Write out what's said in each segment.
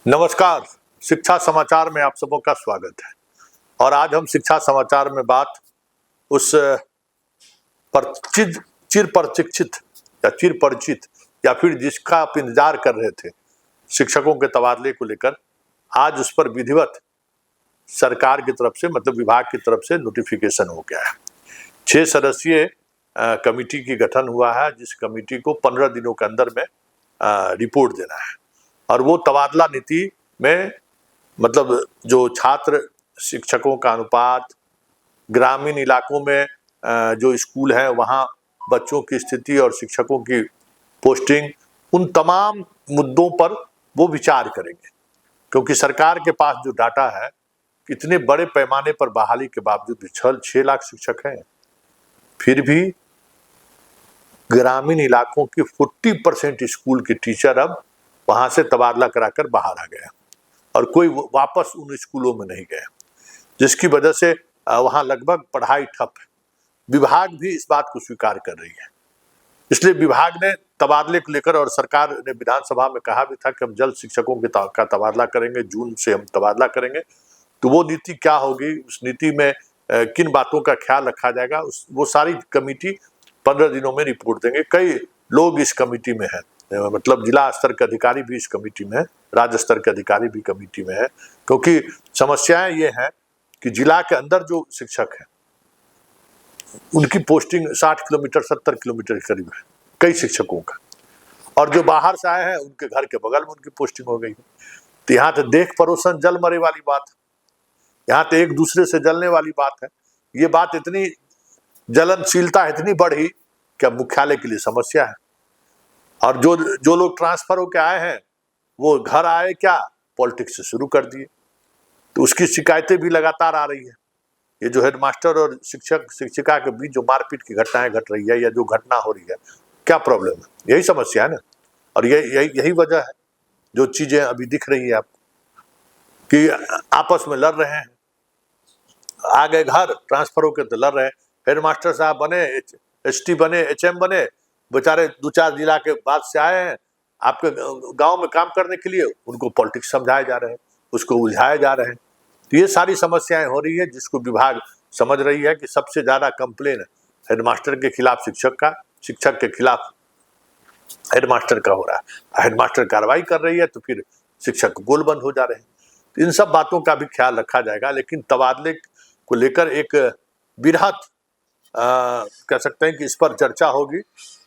नमस्कार। शिक्षा समाचार में आप सबों का स्वागत है। और आज हम शिक्षा समाचार में बात उस चिर प्रशिक्षित या चिर परिचित या फिर जिसका आप इंतजार कर रहे थे, शिक्षकों के तबादले को लेकर आज उस पर विधिवत सरकार की तरफ से मतलब विभाग की तरफ से नोटिफिकेशन हो गया है। 6 सदस्यीय कमेटी की गठन हुआ है, जिस कमेटी को 15 दिनों के अंदर में रिपोर्ट देना है। और वो तबादला नीति में मतलब जो छात्र शिक्षकों का अनुपात, ग्रामीण इलाकों में जो स्कूल है वहाँ बच्चों की स्थिति और शिक्षकों की पोस्टिंग, उन तमाम मुद्दों पर वो विचार करेंगे। क्योंकि सरकार के पास जो डाटा है, इतने बड़े पैमाने पर बहाली के बावजूद भी 6 लाख शिक्षक हैं, फिर भी ग्रामीण इलाकों की 40% स्कूल के टीचर अब वहां से तबादला कराकर बाहर आ गए और कोई वापस उन स्कूलों में नहीं गए, जिसकी वजह से वहां लगभग पढ़ाई ठप है। विभाग भी इस बात को स्वीकार कर रही है। इसलिए विभाग ने तबादले को लेकर और सरकार ने विधानसभा में कहा भी था कि हम जल्द शिक्षकों का तबादला करेंगे, जून से हम तबादला करेंगे। तो वो नीति क्या होगी, उस नीति में किन बातों का ख्याल रखा जाएगा, वो सारी कमेटी 15 दिनों में रिपोर्ट देंगे। कई लोग इस कमेटी में हैं, मतलब जिला स्तर के अधिकारी भी इस कमेटी में है, राज्य स्तर के अधिकारी भी कमेटी में है। क्योंकि समस्याएं ये हैं कि जिला के अंदर जो शिक्षक हैं उनकी पोस्टिंग 60 किलोमीटर 70 किलोमीटर के करीब है कई शिक्षकों का, और जो बाहर से आए हैं उनके घर के बगल में उनकी पोस्टिंग हो गई है। तो यहाँ तो देख पड़ोसन जल मरे वाली बात है, यहाँ तो एक दूसरे से जलने वाली बात है। ये बात इतनी जलनशीलता इतनी बढ़ी कि अब मुख्यालय के लिए समस्या है। और जो लोग ट्रांसफर होके आए हैं वो घर आए क्या पॉलिटिक्स से शुरू कर दिए, तो उसकी शिकायतें भी लगातार आ रही है। ये जो हेडमास्टर और शिक्षक शिक्षिका के बीच जो मारपीट की घटनाएं घट रही है या जो घटना हो रही है, क्या प्रॉब्लम है? यही समस्या है ना। और यही वजह है जो चीजें अभी दिख रही है आपको कि आपस में लड़ रहे हैं। आ गए घर ट्रांसफर होकर तो लड़ रहे हैं। हेडमास्टर साहब बने, HT बने, HM बने, बेचारे 2-4 जिला के बाद से आए हैं आपके गांव में काम करने के लिए, उनको पॉलिटिक्स समझाए जा रहे हैं, उसको उलझाए जा रहे हैं। तो ये सारी समस्याएं हो रही है, जिसको विभाग समझ रही है कि सबसे ज्यादा कंप्लेन हेडमास्टर के खिलाफ शिक्षक का, शिक्षक के खिलाफ हेडमास्टर का हो रहा है। हेडमास्टर कार्रवाई कर रही है तो फिर शिक्षक गोल बंद हो जा रहे हैं। तो इन सब बातों का भी ख्याल रखा जाएगा। लेकिन तबादले को लेकर एक बृहत कह सकते हैं कि इस पर चर्चा होगी,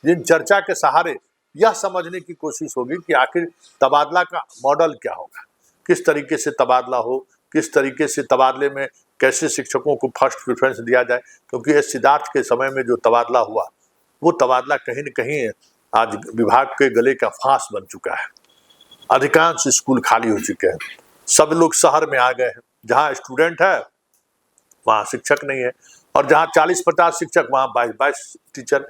जिन चर्चा के सहारे यह समझने की कोशिश होगी कि आखिर तबादला का मॉडल क्या होगा, किस तरीके से तबादला हो, किस तरीके से तबादले में कैसे शिक्षकों को फर्स्ट प्रेफरेंस दिया जाए। क्योंकि इस सिद्धार्थ के समय में जो तबादला हुआ वो तबादला कहीं न कहीं आज विभाग के गले का फांस बन चुका है। अधिकांश स्कूल खाली हो चुके हैं, सब लोग शहर में आ गए हैं। जहाँ स्टूडेंट है वहाँ शिक्षक नहीं है, और जहाँ 40-50 शिक्षक वहाँ 22 टीचर।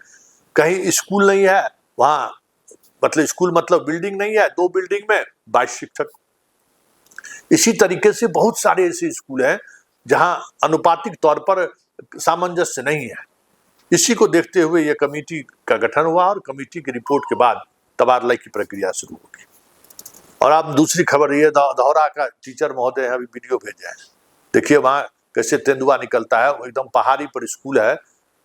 कहीं स्कूल नहीं है वहाँ, मतलब स्कूल मतलब बिल्डिंग नहीं है, 2 बिल्डिंग में 22 शिक्षक। इसी तरीके से बहुत सारे ऐसे स्कूल हैं जहाँ अनुपातिक तौर पर सामंजस्य नहीं है। इसी को देखते हुए यह कमेटी का गठन हुआ और कमेटी की रिपोर्ट के बाद तबादला की प्रक्रिया शुरू होगी। और अब दूसरी खबर ये, धौरा का टीचर महोदय अभी वीडियो भेजे हैं, देखिए वहाँ कैसे तेंदुआ निकलता है। वो एकदम पहाड़ी पर स्कूल है,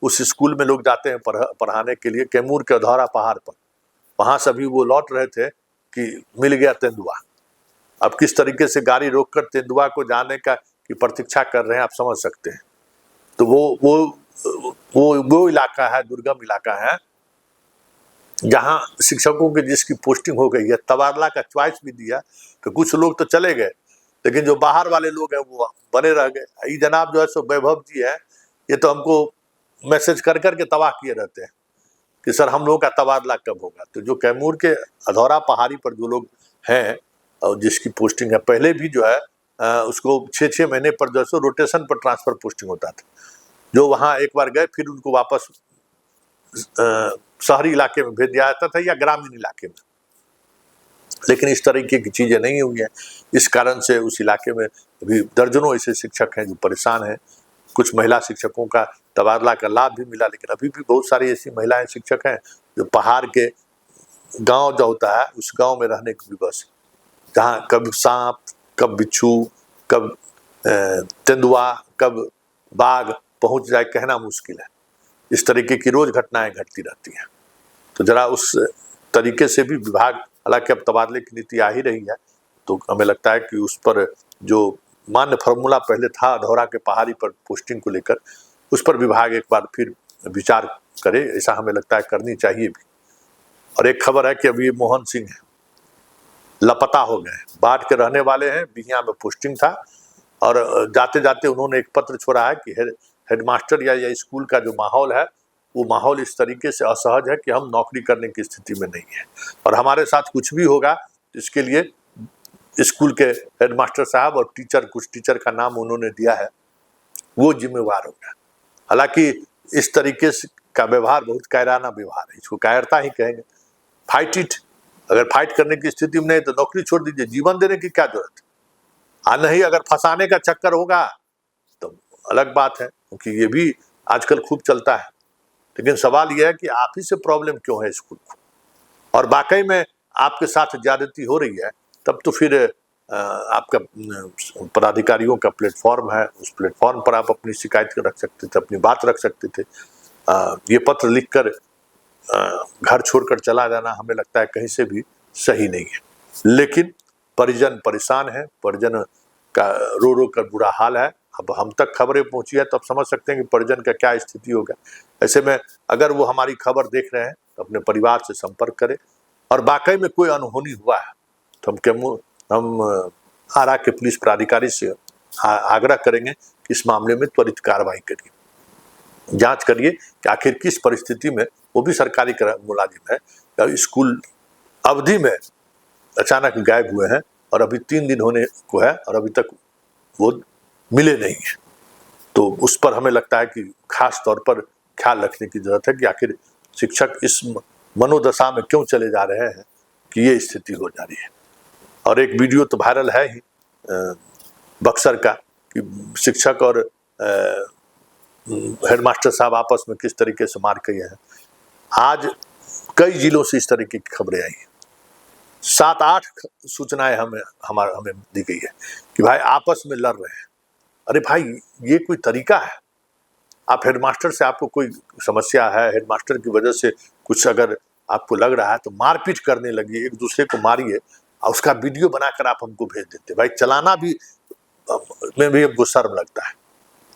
उस स्कूल में लोग जाते हैं पढ़ाने के लिए, कैमूर के धौरा पहाड़ पर। वहां से अभी वो लौट रहे थे कि मिल गया तेंदुआ। अब किस तरीके से गाड़ी रोककर तेंदुआ को जाने का की प्रतीक्षा कर रहे हैं आप समझ सकते हैं। तो वो इलाका है, दुर्गम इलाका है, जहाँ शिक्षकों की जिसकी पोस्टिंग हो गई है, तबादला का चॉइस भी दिया तो कुछ लोग तो चले गए, लेकिन जो बाहर वाले लोग हैं वो बने रह गए। ये जनाब जो है सो वैभव जी है, ये तो हमको मैसेज कर करके तबाह किए रहते हैं कि सर हम लोगों का तबादला कब होगा। तो जो कैमूर के अधौरा पहाड़ी पर जो लोग हैं और जिसकी पोस्टिंग है, पहले भी जो है उसको 6-6 महीने पर जो है रोटेशन पर ट्रांसफर पोस्टिंग होता था। जो वहाँ एक बार गए फिर उनको वापस शहरी इलाके में भेज दिया जाता था या ग्रामीण इलाके में। लेकिन इस तरीके की चीजें नहीं हुई हैं। इस कारण से उस इलाके में अभी दर्जनों ऐसे शिक्षक हैं जो परेशान हैं। कुछ महिला शिक्षकों का तबादला का लाभ भी मिला, लेकिन अभी भी बहुत सारी ऐसी महिलाएं शिक्षक हैं जो पहाड़ के गांव जो होता है उस गांव में रहने की भी बस जहाँ कब सांप, कब बिच्छू, कब तेंदुआ, कब बाघ पहुंच जाए कहना मुश्किल है। इस तरीके की रोज घटनाएं घटती रहती हैं। तो जरा उस तरीके से भी विभाग, हालांकि अब तबादले की नीति आ ही रही है, तो हमें लगता है कि उस पर जो मान्य फॉर्मूला पहले था अधौरा के पहाड़ी पर पोस्टिंग को लेकर, उस पर विभाग एक बार फिर विचार करे, ऐसा हमें लगता है करनी चाहिए भी। और एक खबर है कि अभी मोहन सिंह लापता हो गए, बाढ़ के रहने वाले हैं, बिहियां में पोस्टिंग था और जाते जाते उन्होंने एक पत्र छोड़ा है कि हेडमास्टर या स्कूल का जो माहौल है वो माहौल इस तरीके से असहज है कि हम नौकरी करने की स्थिति में नहीं है, और हमारे साथ कुछ भी होगा इसके लिए स्कूल के हेडमास्टर साहब और कुछ टीचर का नाम उन्होंने दिया है, वो जिम्मेवार होगा। हालांकि इस तरीके से का व्यवहार बहुत कायराना व्यवहार है, इसको कायरता ही कहेंगे। फाइट इट, अगर फाइट करने की स्थिति में नहीं तो नौकरी छोड़ दीजिए, जीवन देने की क्या जरूरत है। नहीं अगर फंसाने का चक्कर होगा तो अलग बात है, क्योंकि ये भी आजकल खूब चलता है। लेकिन सवाल यह है कि आप ही से प्रॉब्लम क्यों है स्कूल को, और वाकई में आपके साथ ज्यादती हो रही है, तब तो फिर आपका पदाधिकारियों का प्लेटफॉर्म है, उस प्लेटफॉर्म पर आप अपनी शिकायत रख सकते थे, अपनी बात रख सकते थे। ये पत्र लिखकर घर छोड़कर चला जाना हमें लगता है कहीं से भी सही नहीं है। लेकिन परिजन परेशान है, परिजन का रो रो कर बुरा हाल है। अब हम तक खबरें पहुंची है तो अब समझ सकते हैं कि परिजन का क्या स्थिति होगा। ऐसे में अगर वो हमारी खबर देख रहे हैं तो अपने परिवार से संपर्क करें, और वाकई में कोई अनहोनी हुआ है तो हम आरा के पुलिस प्राधिकारी से आग्रह करेंगे कि इस मामले में त्वरित कार्रवाई करिए, जांच करिए कि आखिर किस परिस्थिति में, वो भी सरकारी मुलाजिम है, स्कूल अवधि में अचानक गायब हुए हैं और अभी 3 दिन होने को है और अभी तक वो मिले नहीं है। तो उस पर हमें लगता है कि खास तौर पर ख्याल रखने की जरूरत है कि आखिर शिक्षक इस मनोदशा में क्यों चले जा रहे हैं कि ये स्थिति हो जा रही है। और एक वीडियो तो वायरल है ही बक्सर का, कि शिक्षक और हेडमास्टर साहब आपस में किस तरीके से मार किए हैं। आज कई जिलों से इस तरीके की खबरें आई हैं, 7-8 सूचनाएं हमें दी गई है कि भाई आपस में लड़ रहे हैं। अरे भाई ये कोई तरीका है? आप हेडमास्टर से, आपको कोई समस्या है, हेडमास्टर की वजह से कुछ अगर आपको लग रहा है तो मारपीट करने लगिए, एक दूसरे को मारिए और उसका वीडियो बनाकर आप हमको भेज देते। भाई चलाना भी में भी हमको शर्म लगता है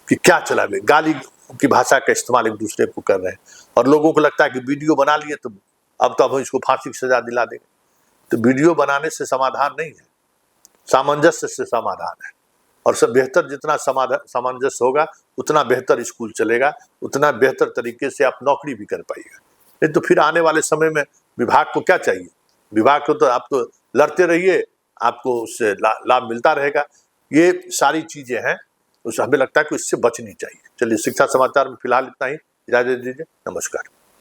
कि क्या चला गए, गाली की भाषा का इस्तेमाल एक दूसरे को कर रहे हैं, और लोगों को लगता है कि वीडियो बना लिए तो अब हम इसको फांसी की सजा दिला देंगे। तो वीडियो बनाने से समाधान नहीं है, सामंजस्य से समाधान है। और सब बेहतर, जितना सामंजस्य होगा उतना बेहतर स्कूल चलेगा, उतना बेहतर तरीके से आप नौकरी भी कर पाइएगा। नहीं तो फिर आने वाले समय में विभाग को क्या चाहिए? विभाग को तो आप तो लड़ते रहिए, आपको उससे लाभ मिलता रहेगा। ये सारी चीजें हैं, उस हमें लगता है कि इससे बचनी चाहिए। चलिए, शिक्षा समाचार में फिलहाल इतना ही, इजाजत दीजिए, नमस्कार।